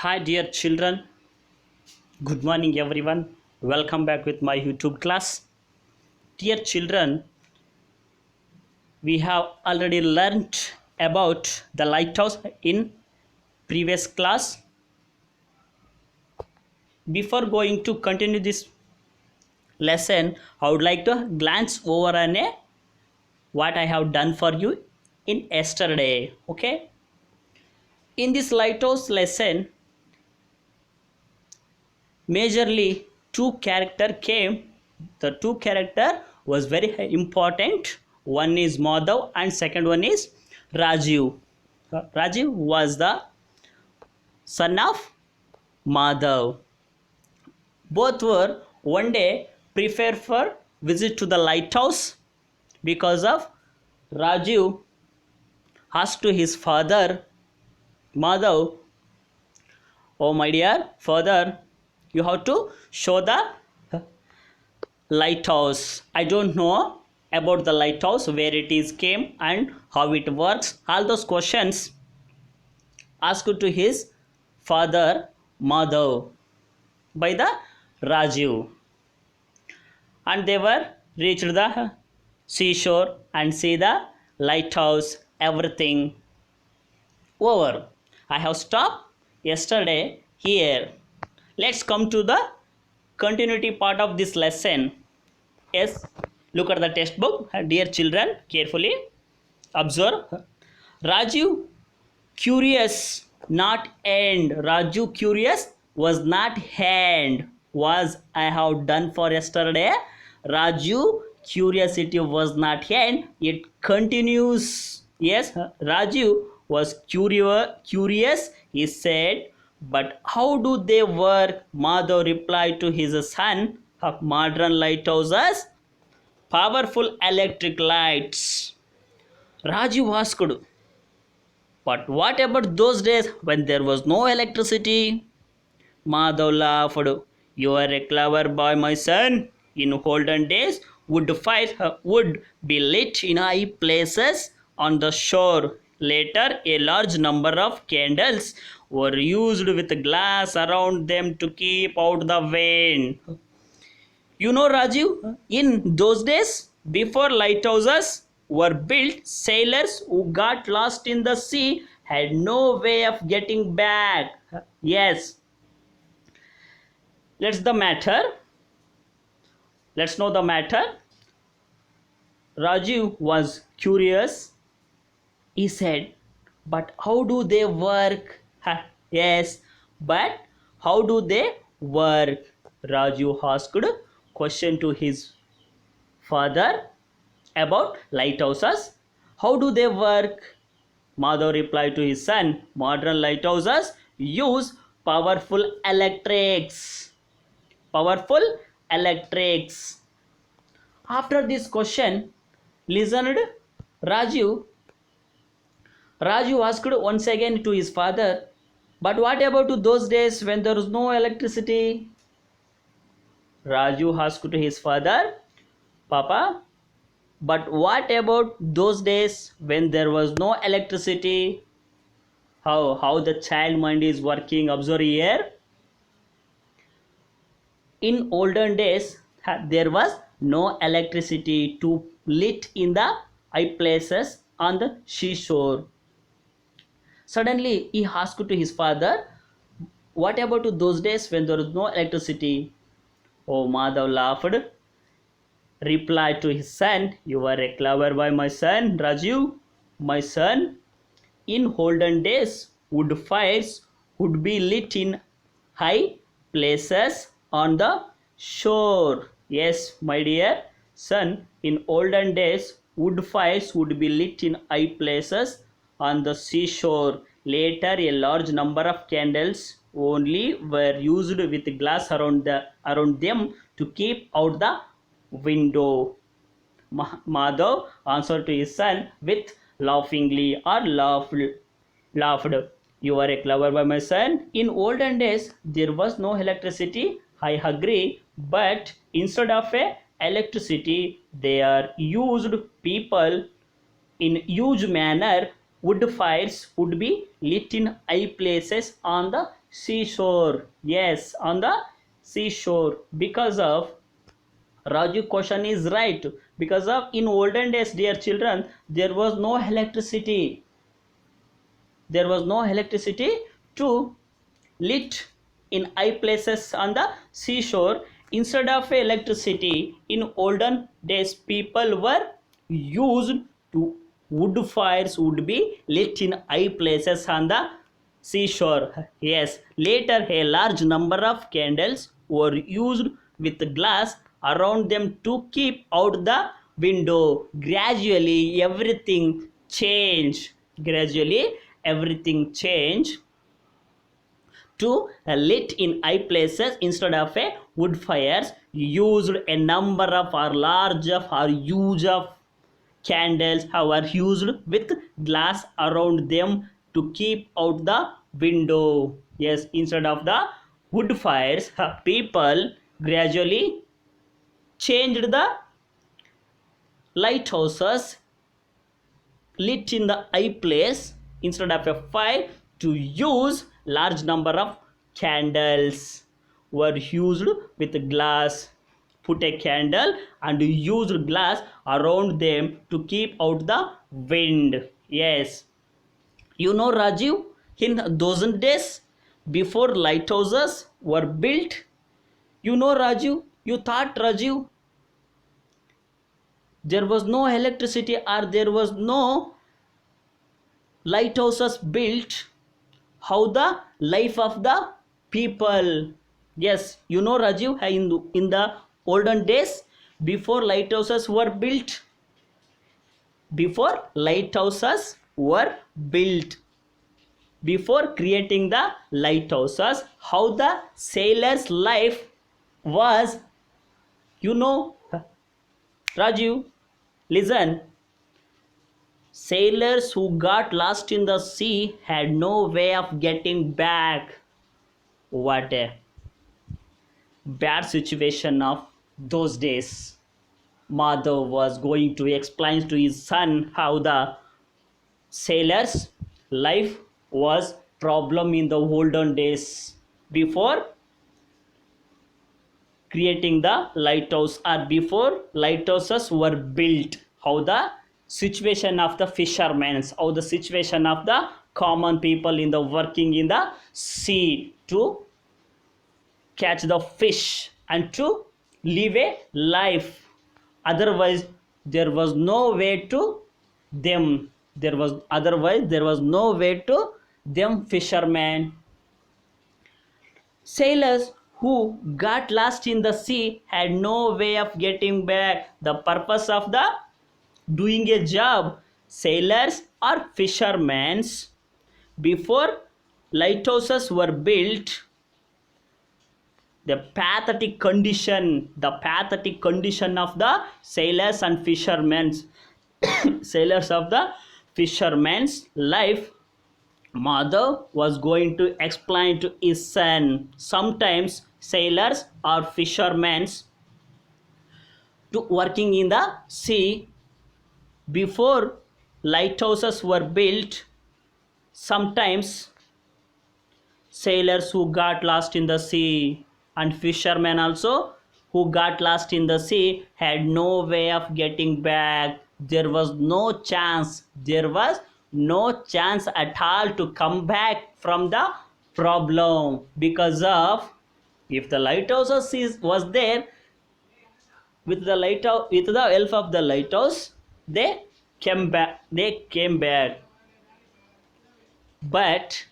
Hi, dear children. Good morning, everyone. Welcome back with my YouTube class. Dear children, we have already learned about the lighthouse in previous class. Before going to continue this lesson, I would like to glance over what I have done for you in yesterday. Okay. In this lighthouse lesson, majorly two character came. The two character was very important. One is Madhav and second one is Rajiv. Rajiv was the son of Madhav. Both were one day prepared for visit to the lighthouse because of Rajiv asked to his father Madhav, oh my dear father, you have to show the lighthouse. I don't know about the lighthouse, where it is came and how it works. All those questions asked to his father Madhav by the Rajiv. And they were reached the seashore and see the lighthouse, everything over. I have stopped yesterday here. Let's come to the continuity part of this lesson. Yes, look at the textbook, dear children, carefully observe. Raju curious, not end. Raju curious was not hand. Was I have done for yesterday. Raju curiosity was not hand. It continues. Yes, Raju was curious. He said, but how do they work? Madhav replied to his son of modern lighthouses, powerful electric lights. Raju asked, but what about those days when there was no electricity? Madhav laughed. You are a clever boy, my son. In olden days, wood fires would be lit in high places on the shore. Later, a large number of candles were used with glass around them to keep out the wind. You know, Rajiv, in those days, before lighthouses were built, sailors who got lost in the sea had no way of getting back. Yes, let's the matter. Let's know the matter. Rajiv was curious. He said, but how do they work? Yes, but how do they work? Raju asked question to his father about lighthouses. How do they work? Madhav replied to his son, modern lighthouses use powerful electrics. Powerful electrics. After this question, listened Raju. Raju asked once again to his father, but what about those days when there was no electricity? Raju asked to his father, Papa, but what about those days when there was no electricity? How the child mind is working, observe here. In olden days, there was no electricity to lit in the high places on the seashore. Suddenly, he asked to his father, what about those days when there was no electricity? Oh, Madhav laughed, replied to his son, you are a clever boy, my son, Raju. My son, in olden days, wood fires would be lit in high places on the shore. Yes, my dear son, in olden days, wood fires would be lit in high places on the seashore. Later, a large number of candles only were used with glass around them to keep out the window. Madhav answered to his son with laughingly or laughed. You are a clever boy, my son. In olden days, there was no electricity. I agree, but instead of electricity, they are used people in huge manner. Wood fires would be lit in high places on the seashore. Yes, on the seashore. Because of Raju question is right. Because of in olden days, dear children, there was no electricity. There was no electricity to lit in high places on the seashore. Instead of electricity, in olden days, people were used to wood fires would be lit in high places on the seashore. Yes, later a large number of candles were used with glass around them to keep out the window. Gradually, everything changed. Gradually, everything changed to lit in high places instead of a wood fires used a number of or large of or huge of candles were used with glass around them to keep out the window. Yes, instead of the wood fires, people gradually changed the lighthouses lit in the high place instead of a fire to use large number of candles were used with glass. Put a candle and used glass around them to keep out the wind. Yes, you know, Rajiv, in those days before lighthouses were built, you know, Rajiv, you thought, Rajiv, there was no electricity or there was no lighthouses built, how the life of the people. Yes, you know, Rajiv, in the olden days before lighthouses were built, before lighthouses were built, before creating the lighthouses, how the sailor's life was, you know, Rajiv, listen. Sailors who got lost in the sea had no way of getting back. What a bad situation of those days. Mother was going to explain to his son how the sailors' life was problem in the olden days before creating the lighthouse or before lighthouses were built. How the situation of the fishermen, how the situation of the common people in the working in the sea to catch the fish and to live a life. Otherwise, there was no way to them. There was otherwise there was no way to them fishermen. Sailors who got lost in the sea had no way of getting back. The purpose of the doing a job, sailors or fishermen before lighthouses were built, the pathetic condition of the sailors and fishermen, sailors of the fishermen's life, mother was going to explain to his son. Sometimes sailors or fishermen to working in the sea before lighthouses were built, sometimes sailors who got lost in the sea and fishermen also who got lost in the sea had no way of getting back. There was no chance, there was no chance at all to come back from the problem, because of if the lighthouse was there, with the lighthouse, with the help of the lighthouse, they came back. But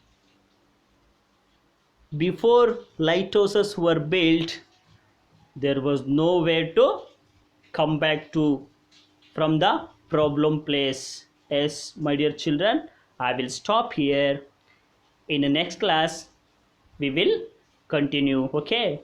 before lighthouses were built, there was no way to come back to from the problem place. Yes, my dear children, I will stop here. In the next class we will continue. Okay.